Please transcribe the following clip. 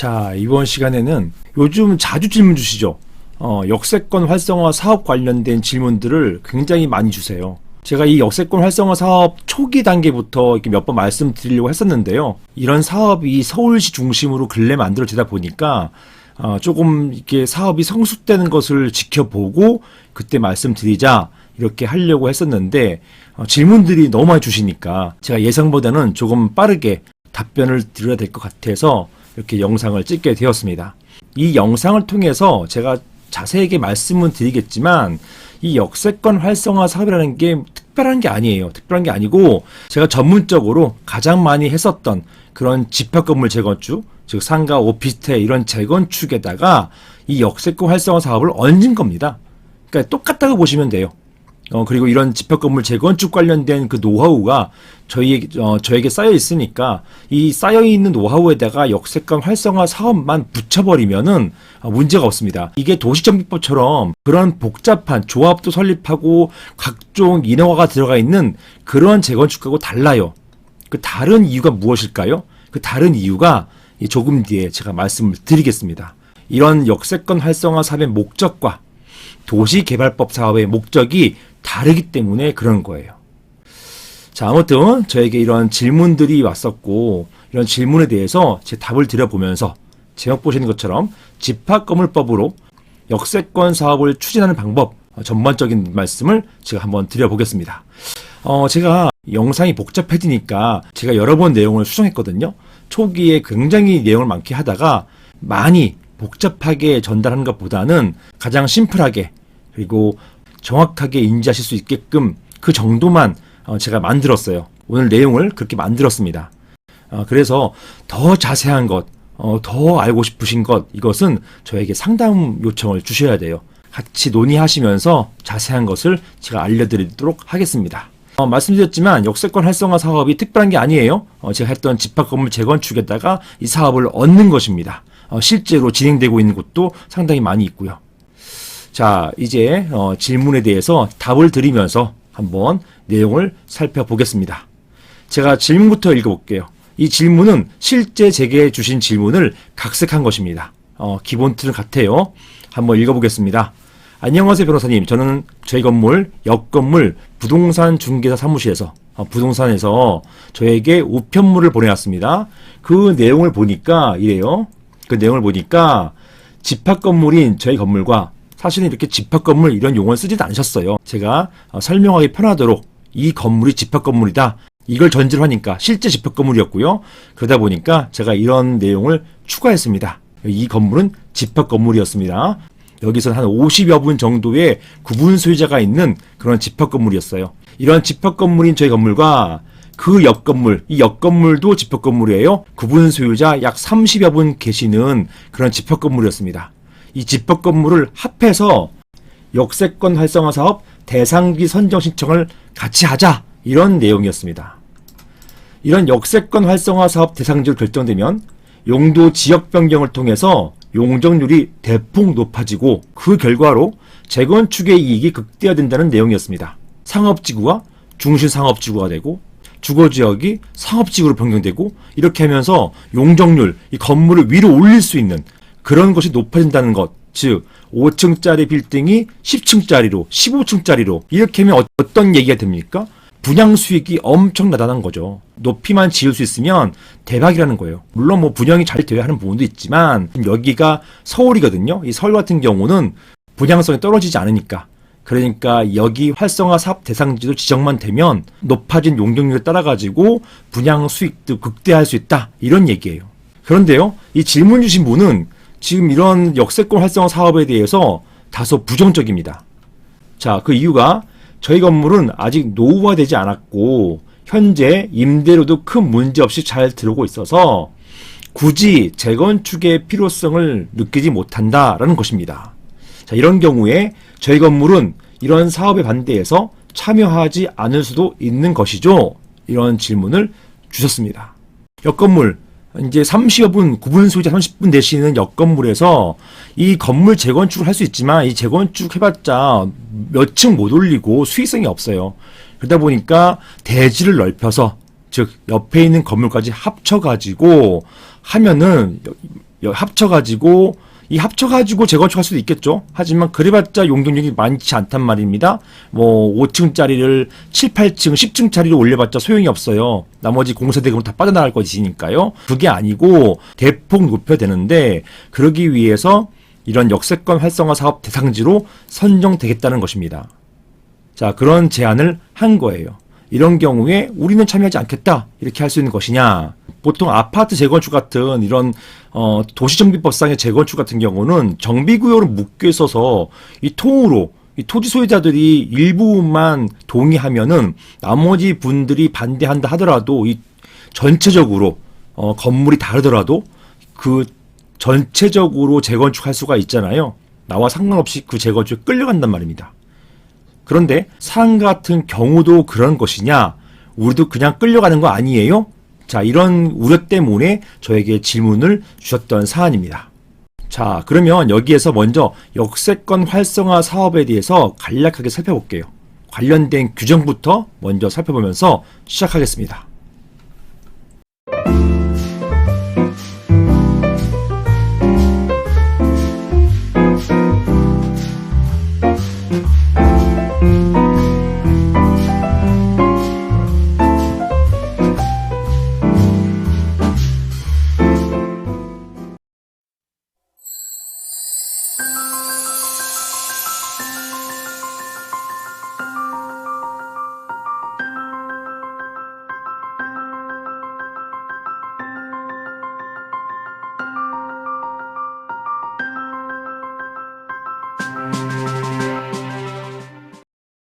자, 이번 시간에는 요즘 자주 질문 주시죠. 역세권 활성화 사업 관련된 질문들을 굉장히 많이 주세요. 제가 이 역세권 활성화 사업 초기 단계부터 이렇게 몇 번 말씀드리려고 했었는데요. 이런 사업이 서울시 중심으로 근래 만들어지다 보니까 조금 이렇게 사업이 성숙되는 것을 지켜보고 그때 말씀드리자 이렇게 하려고 했었는데 질문들이 너무 많이 주시니까 제가 예상보다는 조금 빠르게 답변을 드려야 될 것 같아서 이렇게 영상을 찍게 되었습니다. 이 영상을 통해서 제가 자세하게 말씀은 드리겠지만 이 역세권 활성화 사업이라는 게 특별한 게 아니에요. 특별한 게 아니고 제가 전문적으로 가장 많이 했었던 그런 집합건물 재건축, 즉 상가, 오피스텔 이런 재건축에다가 이 역세권 활성화 사업을 얹은 겁니다. 그러니까 똑같다고 보시면 돼요. 그리고 이런 집합건물 재건축 관련된 그 노하우가 저에게 쌓여 있으니까 이 쌓여 있는 노하우에다가 역세권 활성화 사업만 붙여버리면은 문제가 없습니다. 이게 도시정비법처럼 그런 복잡한 조합도 설립하고 각종 인허가가 들어가 있는 그런 재건축하고 달라요. 그 다른 이유가 무엇일까요? 그 다른 이유가 조금 뒤에 제가 말씀을 드리겠습니다. 이런 역세권 활성화 사업의 목적과 도시개발법 사업의 목적이 다르기 때문에 그런 거예요. 자, 아무튼 저에게 이런 질문들이 왔었고 이런 질문에 대해서 제 답을 드려보면서 제목 보시는 것처럼 집합건물법으로 역세권 사업을 추진하는 방법 전반적인 말씀을 제가 한번 드려보겠습니다. 제가 영상이 복잡해지니까 제가 여러 번 내용을 수정했거든요. 초기에 굉장히 내용을 많게 하다가 많이 복잡하게 전달하는 것보다는 가장 심플하게 그리고 정확하게 인지하실 수 있게끔 그 정도만 제가 만들었어요. 오늘 내용을 그렇게 만들었습니다. 그래서 더 자세한 것, 더 알고 싶으신 것 이것은 저에게 상담 요청을 주셔야 돼요. 같이 논의하시면서 자세한 것을 제가 알려드리도록 하겠습니다. 말씀드렸지만 역세권 활성화 사업이 특별한 게 아니에요. 제가 했던 집합건물 재건축에다가 이 사업을 얻는 것입니다. 실제로 진행되고 있는 곳도 상당히 많이 있고요. 자, 이제 질문에 대해서 답을 드리면서 한번 내용을 살펴보겠습니다. 제가 질문부터 읽어볼게요. 이 질문은 실제 제게 주신 질문을 각색한 것입니다. 기본 틀은 같아요. 한번 읽어보겠습니다. 안녕하세요 변호사님. 저는 저희 건물, 역건물 부동산 중개사 사무실에서 부동산에서 저에게 우편물을 보내왔습니다. 그 내용을 보니까 이래요. 그 내용을 보니까 집합건물인 저희 건물과 사실은 이렇게 집합건물 이런 용어를 쓰지도 않으셨어요. 제가 설명하기 편하도록 이 건물이 집합건물이다. 이걸 전제로 하니까 실제 집합건물이었고요. 그러다 보니까 제가 이런 내용을 추가했습니다. 이 건물은 집합건물이었습니다. 여기서는 한 50여 분 정도의 구분 소유자가 있는 그런 집합건물이었어요. 이런 집합건물인 저희 건물과 그 옆건물, 이 옆건물도 집합건물이에요. 구분 소유자 약 30여 분 계시는 그런 집합건물이었습니다. 이 집합건물을 합해서 역세권 활성화 사업 대상지 선정 신청을 같이 하자 이런 내용이었습니다. 이런 역세권 활성화 사업 대상지로 결정되면 용도 지역 변경을 통해서 용적률이 대폭 높아지고 그 결과로 재건축의 이익이 극대화된다는 내용이었습니다. 상업지구가 중심상업지구가 되고 주거지역이 상업지구로 변경되고 이렇게 하면서 용적률, 이 건물을 위로 올릴 수 있는 그런 것이 높아진다는 것, 즉 5층짜리 빌딩이 10층짜리로 15층짜리로 이렇게 하면 어떤 얘기가 됩니까? 분양 수익이 엄청나다는 거죠. 높이만 지을 수 있으면 대박이라는 거예요. 물론 뭐 분양이 잘 돼야 하는 부분도 있지만 여기가 서울이거든요. 이 서울 같은 경우는 분양성이 떨어지지 않으니까. 그러니까 여기 활성화 사업 대상지도 지정만 되면 높아진 용적률에 따라 가지고 분양 수익도 극대화할 수 있다. 이런 얘기예요. 그런데요, 이 질문 주신 분은 지금 이런 역세권 활성화 사업에 대해서 다소 부정적입니다. 자, 그 이유가 저희 건물은 아직 노후화되지 않았고 현재 임대료도 큰 문제 없이 잘 들어오고 있어서 굳이 재건축의 필요성을 느끼지 못한다라는 것입니다. 자, 이런 경우에 저희 건물은 이런 사업에 반대해서 참여하지 않을 수도 있는 것이죠. 이런 질문을 주셨습니다. 옆건물 이제 30여 분, 구분 소유자 30분 되시는 옆건물에서 이 건물 재건축을 할 수 있지만 이 재건축 해봤자 몇 층 못 올리고 수익성이 없어요. 그러다 보니까 대지를 넓혀서 즉 옆에 있는 건물까지 합쳐가지고 하면은 합쳐가지고 재건축할 수도 있겠죠. 하지만 그래봤자 용적률이 많지 않단 말입니다. 뭐 5층짜리를 7, 8층, 10층짜리로 올려봤자 소용이 없어요. 나머지 공사대금 다 빠져나갈 것이니까요. 그게 아니고 대폭 높여야 되는데 그러기 위해서 이런 역세권 활성화 사업 대상지로 선정되겠다는 것입니다. 자, 그런 제안을 한 거예요. 이런 경우에 우리는 참여하지 않겠다 이렇게 할 수 있는 것이냐. 보통 아파트 재건축 같은 이런 도시정비법상의 재건축 같은 경우는 정비구역으로 묶여 있어서 이 통으로 이 토지 소유자들이 일부만 동의하면은 나머지 분들이 반대한다 하더라도 이 전체적으로 건물이 다르더라도 그 전체적으로 재건축할 수가 있잖아요. 나와 상관없이 그 재건축에 끌려간단 말입니다. 그런데 상 같은 경우도 그런 것이냐? 우리도 그냥 끌려가는 거 아니에요? 자, 이런 우려 때문에 저에게 질문을 주셨던 사안입니다. 자, 그러면 여기에서 먼저 역세권 활성화 사업에 대해서 간략하게 살펴볼게요. 관련된 규정부터 먼저 살펴보면서 시작하겠습니다.